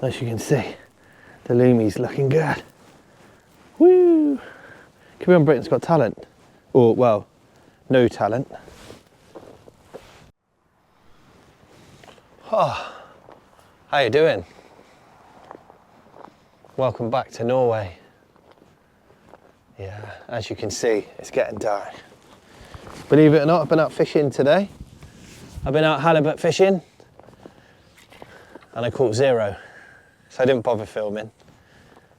As you can see, the Lumi's looking good. Woo! Could be on Britain's Got Talent. Or, well, no talent. Oh, how you doing? Welcome back to Norway. Yeah, as you can see, it's getting dark. Believe it or not, I've been out fishing today. I've been out halibut fishing and I caught 0. So I didn't bother filming.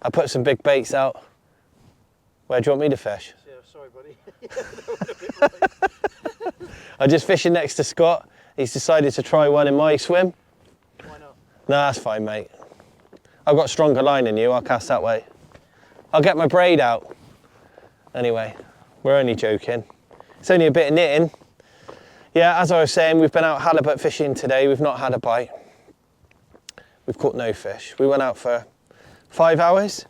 I put some big baits out. Where do you want me to fish? Yeah, sorry buddy. I'm just fishing next to Scott. He's decided to try one in my swim. Why not? No, that's fine, mate. I've got stronger line than you, I'll cast that way. I'll get my braid out. Anyway, we're only joking. It's only a bit of knitting. Yeah, as I was saying, we've been out halibut fishing today. We've not had a bite. We've caught no fish. We went out for 5 hours.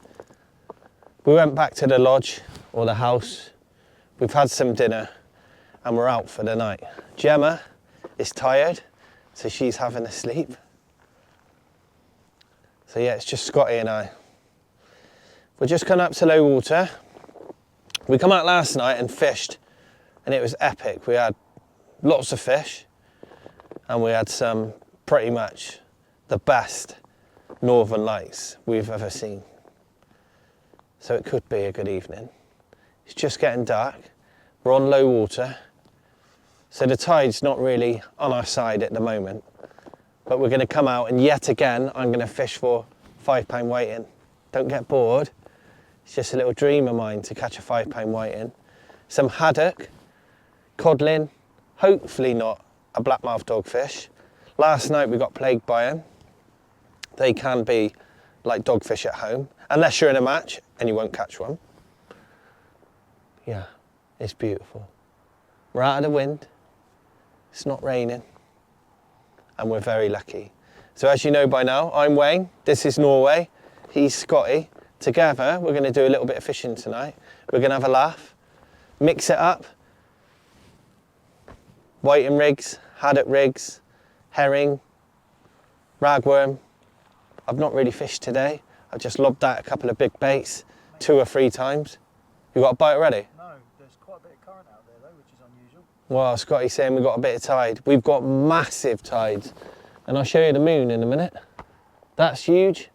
We went back to the lodge or the house. We've had some dinner and we're out for the night. Gemma is tired, so she's having a sleep. So yeah, it's just Scotty and I. We're just coming up to low water. We come out last night and fished and it was epic. We had lots of fish and we had some pretty much the best northern lights we've ever seen. So it could be a good evening. It's just getting dark. We're on low water. So the tide's not really on our side at the moment. But we're going to come out and yet again, I'm going to fish for £5 whiting. Don't get bored. It's just a little dream of mine to catch a £5 whiting. Some haddock, codlin, hopefully not a blackmouth dogfish. Last night we got plagued by them. They can be like dogfish at home, unless you're in a match and you won't catch one. Yeah, it's beautiful. We're out of the wind, it's not raining, and we're very lucky. So as you know by now, I'm Wayne, this is Norway, he's Scotty. Together, we're going to do a little bit of fishing tonight. We're going to have a laugh, mix it up. Whiting rigs, haddock rigs, herring, ragworm. I've not really fished today. I've just lobbed out a couple of big baits, 2 or 3 times. You got a bite already? No, there's quite a bit of current out there though, which is unusual. Well, Scotty's saying we've got a bit of tide. We've got massive tides. And I'll show you the moon in a minute. That's huge.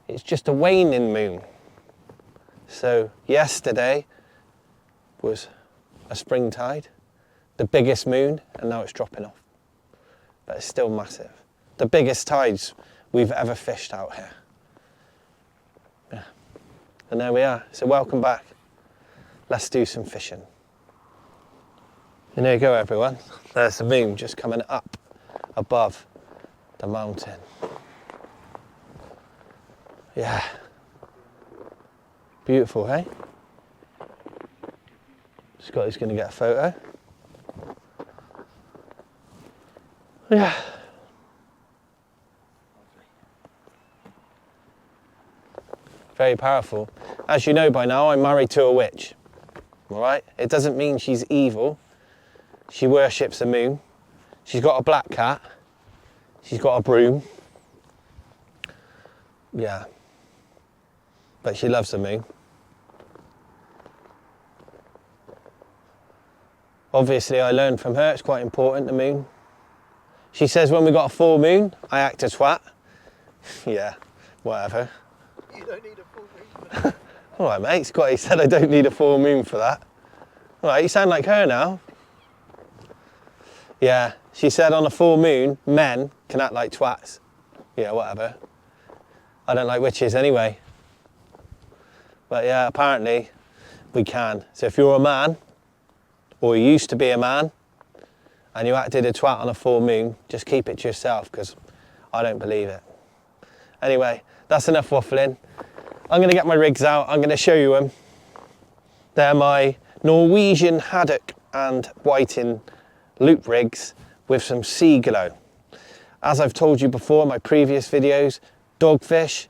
It's just a waning moon. So yesterday was a spring tide, the biggest moon, and now it's dropping off. But it's still massive. The biggest tides we've ever fished out here. Yeah. And there we are. So welcome back. Let's do some fishing. And there you go, everyone. There's the moon just coming up above the mountain. Yeah. Beautiful, hey? Scotty's going to get a photo. Yeah. Very powerful. As you know by now, I'm married to a witch. All right? It doesn't mean she's evil. She worships the moon. She's got a black cat. She's got a broom. Yeah. But she loves the moon. Obviously, I learned from her, it's quite important, the moon. She says when we got a full moon, I act a twat. Yeah, whatever. You don't need a full moon for that. All right, mate. Scotty said I don't need a full moon for that. All right, you sound like her now. Yeah, she said on a full moon, men can act like twats. Yeah, whatever. I don't like witches anyway. But yeah, apparently we can. So if you're a man, or you used to be a man, and you acted a twat on a full moon, just keep it to yourself, because I don't believe it. Anyway, that's enough waffling. I'm going to get my rigs out. I'm going to show you them. They're my Norwegian haddock and whiting loop rigs with some sea glow. As I've told you before in my previous videos, dogfish,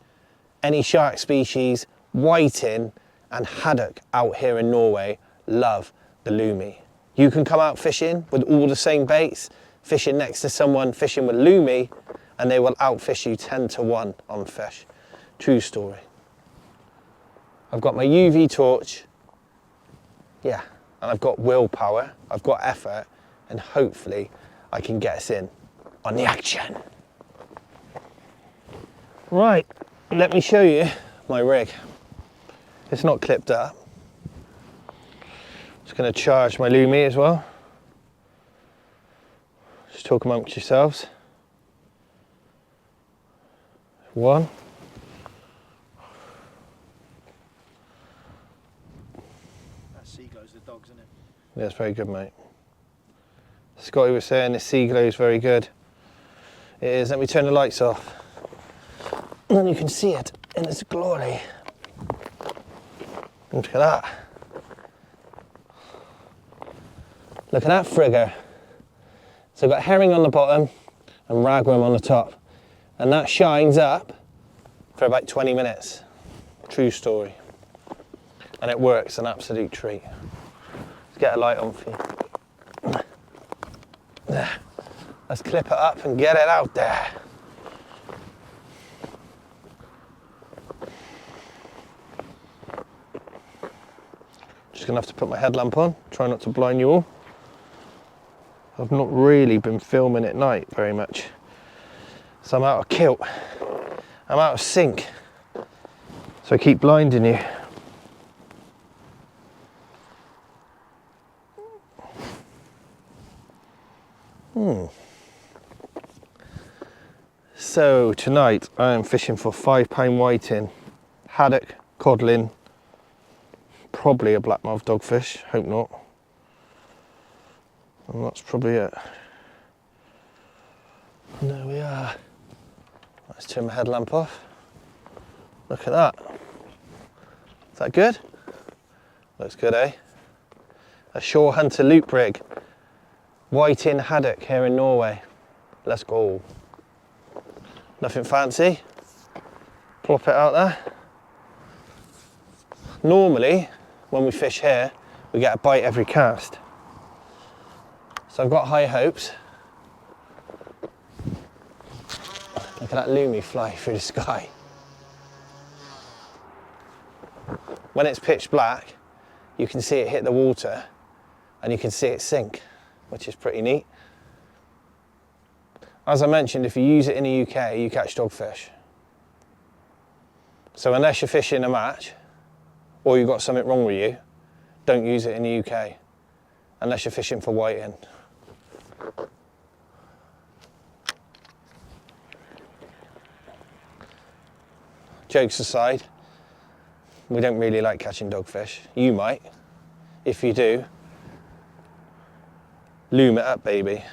any shark species, whiting and haddock out here in Norway love the lumi. You can come out fishing with all the same baits, fishing next to someone fishing with lumi, and they will outfish you 10 to 1 on fish. True story. I've got my UV torch, yeah, and I've got willpower, I've got effort, and hopefully I can get us in on the action. Right, let me show you my rig. It's not clipped up. Just going to charge my Lumi as well. Just talk amongst yourselves. One. That sea glows the dogs, isn't it? Yeah, it's very good, mate. Scotty was saying the sea glow is very good. It is. Let me turn the lights off. And then you can see it in its glory. Look at that. Look at that frigger. So I've got herring on the bottom and ragworm on the top. And that shines up for about 20 minutes. True story. And it works, an absolute treat. Let's get a light on for you. There. Let's clip it up and get it out there. Just gonna have to put my headlamp on, try not to blind you all. I've not really been filming at night very much. So I'm out of kilt, I'm out of sync. So I keep blinding you. So tonight I am fishing for 5-pound whiting, haddock, codlin, probably a blackmouth dogfish, hope not. And that's probably it. And there we are. Let's turn my headlamp off. Look at that. Is that good? Looks good, eh? A Shore Hunter loop rig. Whiting haddock here in Norway. Let's go. Nothing fancy. Plop it out there. Normally, when we fish here, we get a bite every cast. So I've got high hopes. Look at that Lumi fly through the sky. When it's pitch black, you can see it hit the water and you can see it sink, which is pretty neat. As I mentioned, if you use it in the UK, you catch dogfish. So unless you're fishing a match, or you've got something wrong with you, don't use it in the UK, unless you're fishing for whiting. Jokes aside, we don't really like catching dogfish. You might. If you do, loom it up, baby.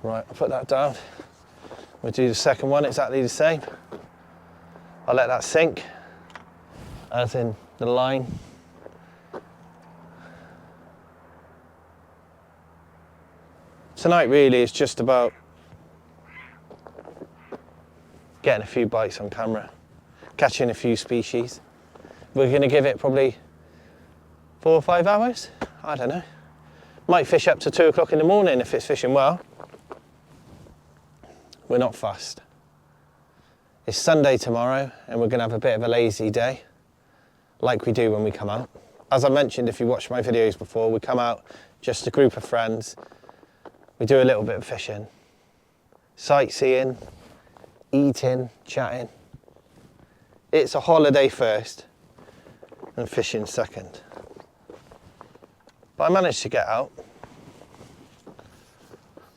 Right, I'll put that down. We'll do the second one exactly the same. I'll let that sink, as in the line. Tonight really is just about getting a few bites on camera, catching a few species. We're going to give it probably 4 or 5 hours, I don't know. Might fish up to 2 o'clock in the morning if it's fishing well. We're not fussed. It's Sunday tomorrow and we're going to have a bit of a lazy day, like we do when we come out. As I mentioned, if you watched my videos before, we come out just a group of friends. We do a little bit of fishing, sightseeing, eating, chatting. It's a holiday first and fishing second. But I managed to get out,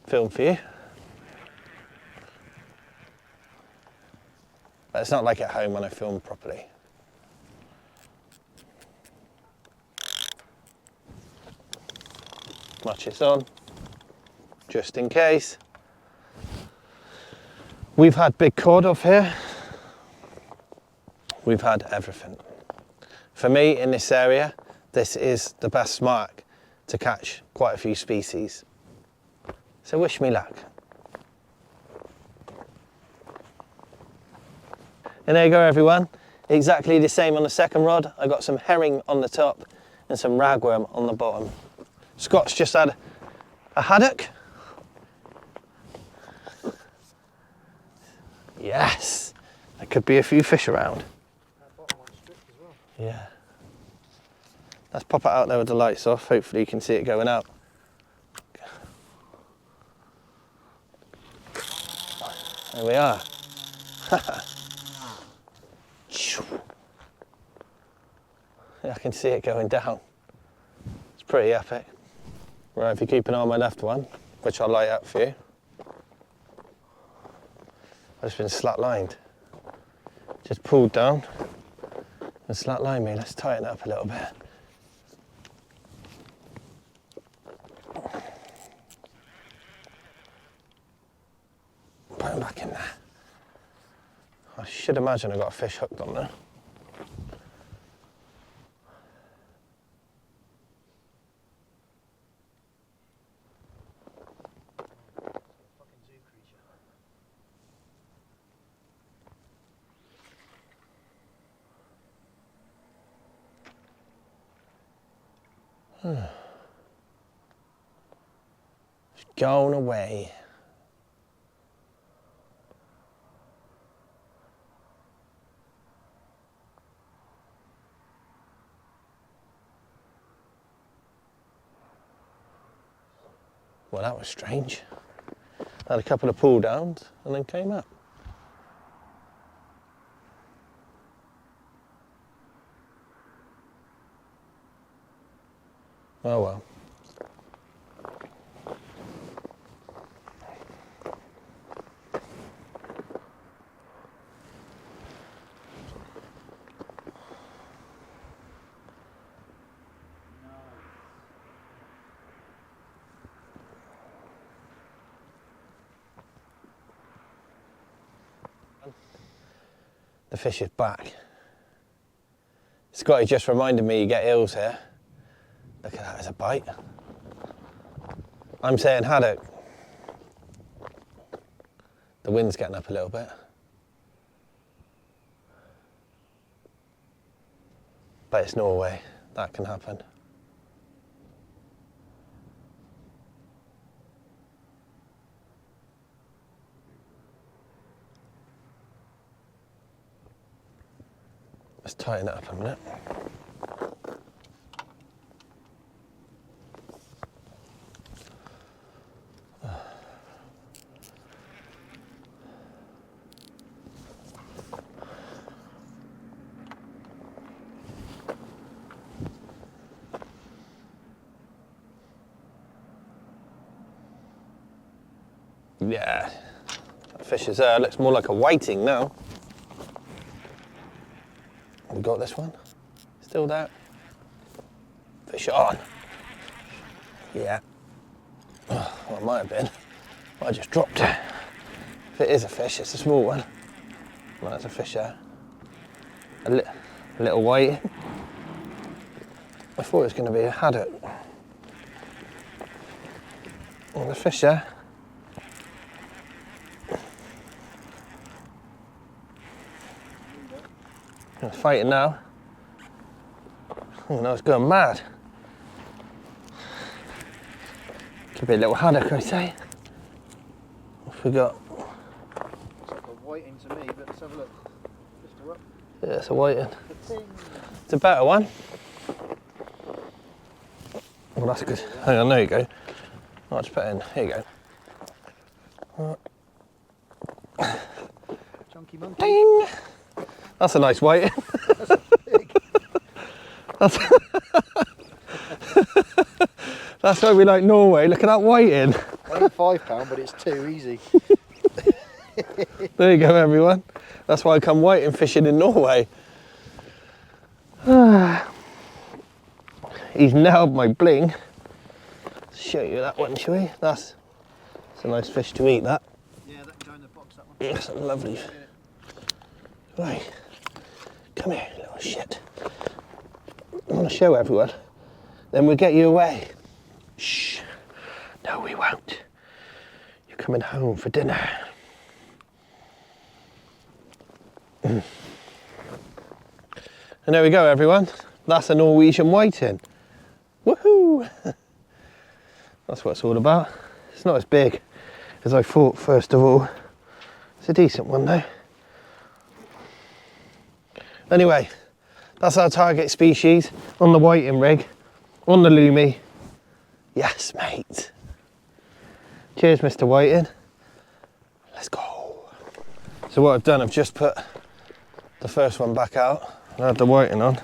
film for you. But it's not like at home when I film properly. Matches on, just in case. We've had big cod off here. We've had everything. For me, in this area, this is the best mark to catch quite a few species. So wish me luck. And there you go, everyone. Exactly the same on the second rod. I got some herring on the top and some ragworm on the bottom. Scott's just had A haddock? Yes. There could be a few fish around. That bottom one's stripped as well. Yeah. Let's pop it out there with the lights off. Hopefully you can see it going out. There we are. Yeah, I can see it going down. It's pretty epic. Right, if you keep an eye on my left one, which I'll light up for you. I've just been slack-lined. Just pulled down and slack-lined me. Let's tighten it up a little bit. Put him back in there. I should imagine I've got a fish hooked on there. Fucking zoo creature. It's gone away. Well, that was strange. Had a couple of pull downs and then came up. Oh well. The fish is back. Scotty just reminded me you get eels here. Look at that, there's a bite. I'm saying haddock. The wind's getting up a little bit. But it's Norway, that can happen. Let's tighten it up a minute. Yeah, that fish is there. Looks more like a whiting now. We got this one. Still there. Fish on. Yeah. Oh, well, it might have been. I just dropped it. If it is a fish, it's a small one. Well, that's a fish there. A little white. I thought it was going to be a haddock. Oh, there's a fish there. It's fighting now. Oh no, it's going mad. Could be a little haddock, I say. What we got? It's like a whiting to me, but let's have a look. Just a up. Yeah, it's a whiting. Ting. It's a better one. Well, that's good. Hang on, there you go. I'll just put it in. Here you go. Chunky monkey. Ding! That's a nice whiting. That's big. That's why we like Norway. Look at that whiting. Only £5, but it's too easy. There you go, everyone. That's why I come whiting fishing in Norway. He's nailed my bling. Let's show you that one, shall we? That's a nice fish to eat, that. Yeah, that can go in the box, that one. That's a lovely. Right. Come here, little shit. I want to show everyone. Then we'll get you away. Shh. No, we won't. You're coming home for dinner. And there we go, everyone. That's a Norwegian whiting. Woohoo! That's what it's all about. It's not as big as I thought, first of all. It's a decent one though. Anyway, that's our target species on the whiting rig, on the Loomy. Yes, mate. Cheers, Mr. Whiting. Let's go. So what I've done, I've just put the first one back out. I had the whiting on.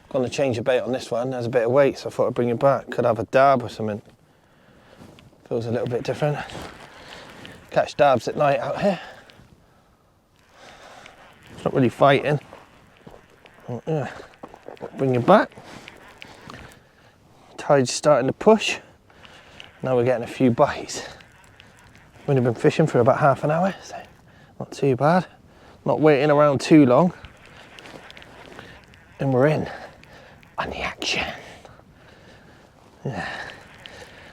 Going to change the bait on this one. There's a bit of weight, so I thought I'd bring it back. Could have a dab or something. Feels a little bit different. Catch dabs at night out here. It's not really fighting. Yeah. Bring it back. Tide's starting to push. Now we're getting a few bites. We've only been fishing for about half an hour, so not too bad. Not waiting around too long. And we're in on the action. Yeah.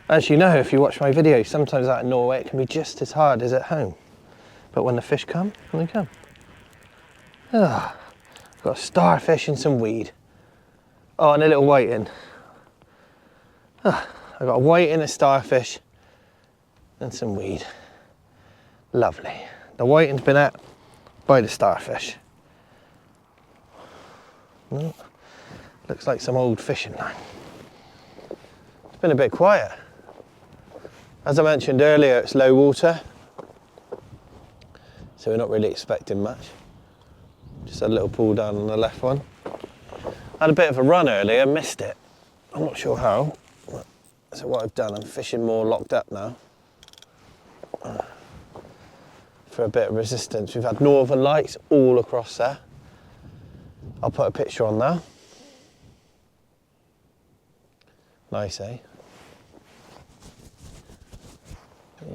As you know, if you watch my videos, sometimes out in Norway it can be just as hard as at home. But when the fish come, they come. Ah, got a starfish and some weed. Oh, and a little whiting. Ah, I got a whiting, a starfish, and some weed. Lovely. The whiting's been at by the starfish. Oh, looks like some old fishing line. It's been a bit quiet. As I mentioned earlier, it's low water, so we're not really expecting much. Just had a little pull down on the left one. Had a bit of a run earlier, missed it. I'm not sure how. So what I've done, I'm fishing more locked up now. For a bit of resistance. We've had northern lights all across there. I'll put a picture on now. Nice, eh?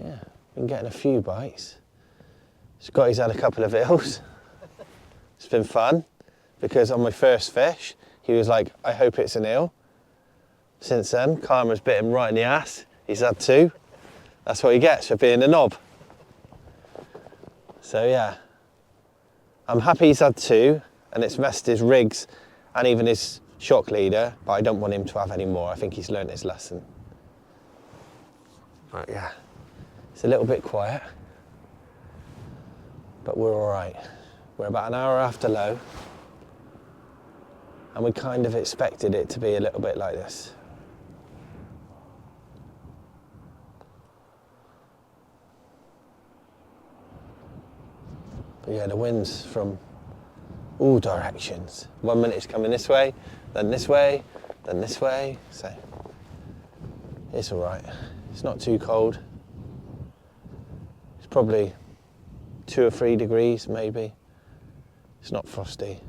Yeah, been getting a few bites. Scotty's had a couple of eels. It's been fun, because on my first fish, he was like, I hope it's an eel. Since then, Karma's bit him right in the ass. He's had 2. That's what he gets for being a knob. So yeah, I'm happy he's had 2, and it's messed his rigs and even his shock leader, but I don't want him to have any more. I think he's learnt his lesson. But yeah, it's a little bit quiet, but we're all right. We're about an hour after low, and we kind of expected it to be a little bit like this. But yeah, the wind's from all directions. 1 minute it's coming this way, then this way, then this way, so it's all right. It's not too cold. It's probably 2 or 3 degrees maybe. It's not frosty.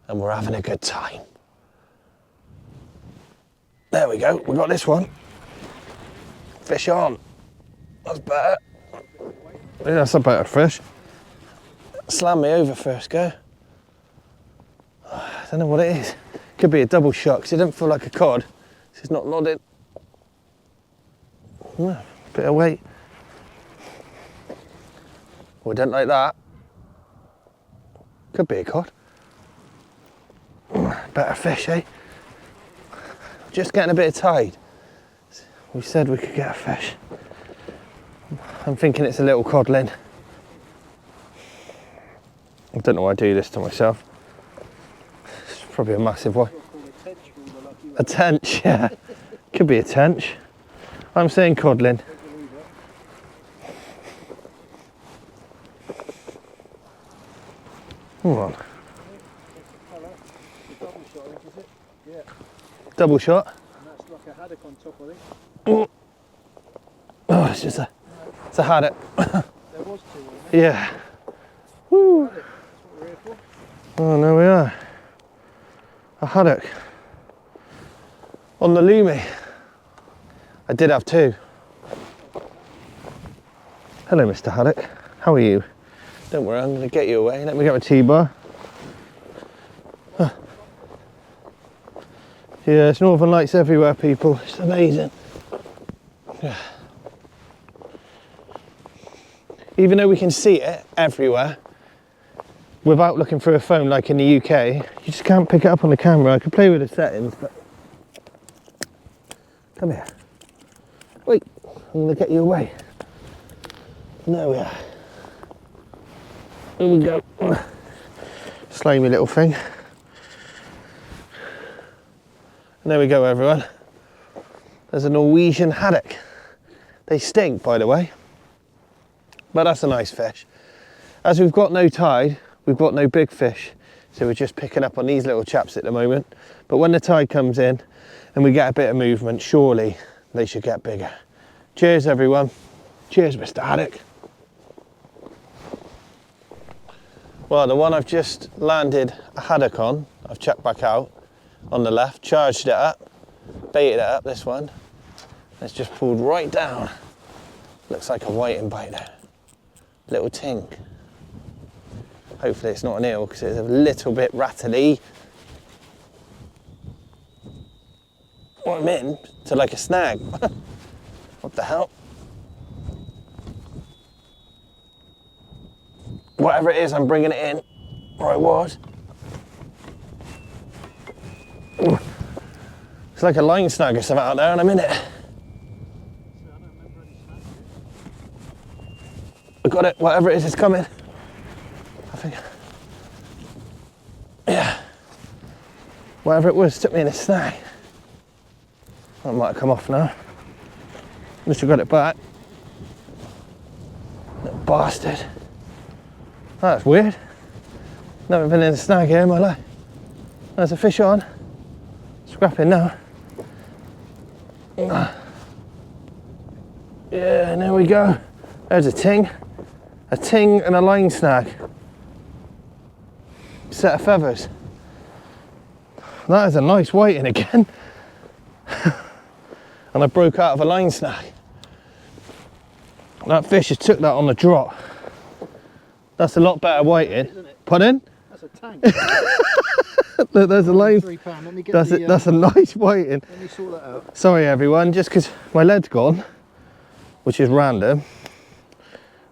And we're having a good time. There we go, we got this one. Fish on. That's better. Yeah, that's a better fish. Slam me over first go. I don't know what it is. Could be a double shot, because it doesn't feel like a cod. It's not nodding. Bit of weight. We don't like that. Could be a cod. Better fish, eh? Just getting a bit of tide. We said we could get a fish. I'm thinking it's a little codling. I don't know why I do this to myself. It's probably a massive one. A tench, yeah. Could be a tench. I'm saying codling. Hold on. Double shot. And that's like a haddock on top, I think. Oh, it's just it's a haddock. There was 2 on there. Yeah. Woo. Haddock, that's what we're here for. Oh, there we are. A haddock. On the Loomy. I did have 2. Hello, Mr. Haddock. How are you? Don't worry, I'm going to get you away. Let me get my T-bar. Huh. Yeah, it's northern lights everywhere, people. It's amazing. Yeah. Even though we can see it everywhere, without looking through a phone like in the UK, you just can't pick it up on the camera. I could play with the settings, but Come here. Wait, I'm going to get you away. There we are. Here we go. Slimy little thing. And there we go, everyone. There's a Norwegian haddock. They stink, by the way. But that's a nice fish. As we've got no tide, we've got no big fish. So we're just picking up on these little chaps at the moment. But when the tide comes in and we get a bit of movement, surely they should get bigger. Cheers, everyone. Cheers, Mr. Haddock. Well, the one I've just landed a haddock on, I've chucked back out on the left, charged it up, baited it up, this one. It's just pulled right down. Looks like a whiting bite there. Little tink. Hopefully it's not an eel because it's a little bit rattly. Well, I'm in to like a snag. What the hell? Whatever it is, I'm bringing it in. Or I was. Ooh. It's like a line snag or something out there and I'm in it. I got it, whatever it is, it's coming. I think. Yeah. Whatever it was, took me in a snag. That might have come off now. At least I got it back. Little bastard. Oh, that's weird. Never been in a snag here in my life. There's a fish on. Scrapping now. Yeah, and there we go. There's a ting. A ting and a line snag. Set of feathers. That is a nice whiting again. And I broke out of a line snag. That fish has took that on the drop. That's a lot better whiting. Pardon? That's a tank. Look, there's a line. £3. Let me get That's a nice whiting. Let me sort that out. Sorry everyone, just because my lead's gone, which is random,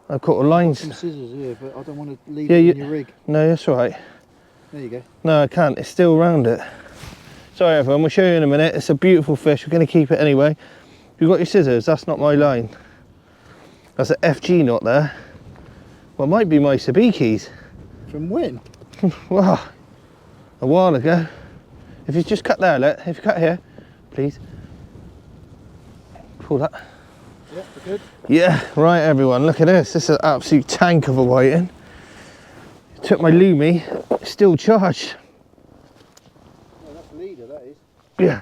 I've caught a line. Some scissors here, but I don't want to leave it in your rig. No, that's all right. There you go. No, I can't. It's still round it. Sorry everyone, we'll show you in a minute. It's a beautiful fish. We're going to keep it anyway. If you've got your scissors, that's not my line. That's an FG knot there. Well, it might be my sabikis. From when? Wow, a while ago. If you just cut there, look. If you cut here, please. Pull that. Yeah, we're good. Yeah, right everyone, look at this. This is an absolute tank of a whiting. Took my loomy, still charged. Oh, that's the leader, that is. Yeah.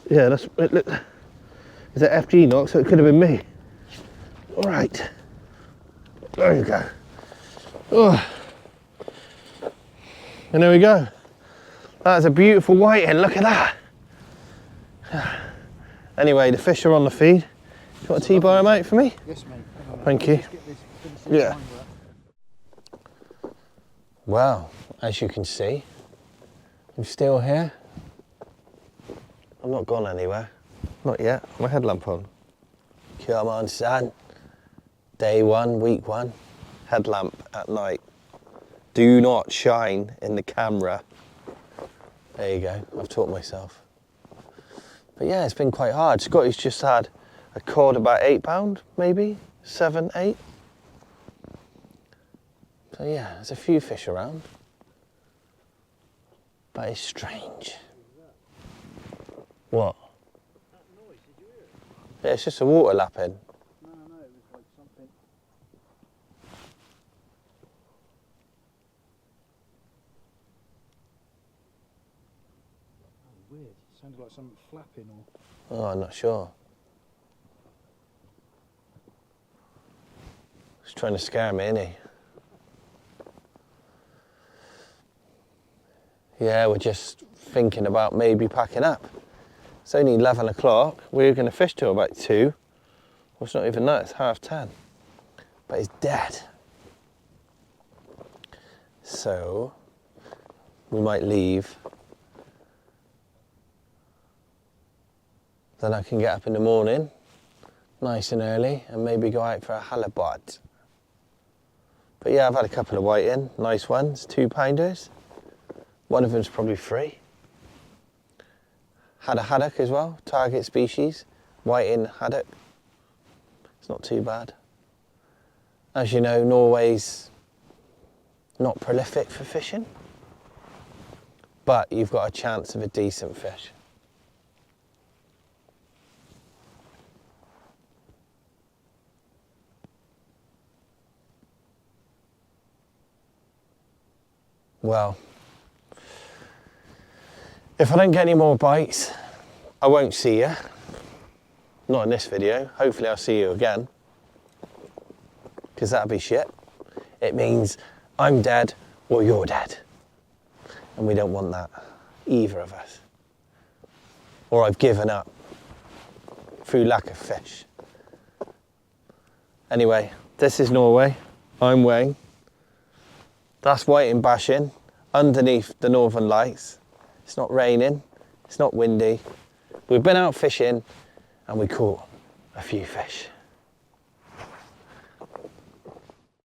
Yeah, that's it. Look, it's an FG knock, so it could have been me. All right. There you go. Oh. And there we go. That's a beautiful whiting, look at that. Anyway, the fish are on the feed. You want a T-bar, mate, for me? Yes, mate. Thank you. Yeah. Well, as you can see, I'm still here. I'm not gone anywhere. Not yet. My headlamp on. Come on, son. Day one, week one. Headlamp at night. Do not shine in the camera. There you go. I've taught myself. But yeah, it's been quite hard. Scotty's just had a cod about £8, maybe 7, 8. So yeah, there's a few fish around, but it's strange. What? That noise, did you hear it? Yeah, it's just a water lapping. No, it was like something. Oh, weird. It sounded like something flapping or. Oh, I'm not sure. He's trying to scare me, isn't he? Yeah, we're just thinking about maybe packing up. It's only 11 o'clock. We're going to fish till about 2. Well, it's not even that, it's 10:30. But it's dead. So, we might leave. Then I can get up in the morning, nice and early, and maybe go out for a halibut. But yeah, I've had a couple of whiting, nice ones, 2-pounders. One of them's probably free. Had a haddock as well, target species, whiting haddock. It's not too bad. As you know, Norway's not prolific for fishing, but you've got a chance of a decent fish. Well, if I don't get any more bites, I won't see you. Not in this video. Hopefully I'll see you again, because that'd be shit. It means I'm dead or you're dead. And we don't want that, either of us. Or I've given up through lack of fish. Anyway, this is Norway. I'm Wayne. That's whiting bashing underneath the northern lights. It's not raining, it's not windy. We've been out fishing and we caught a few fish.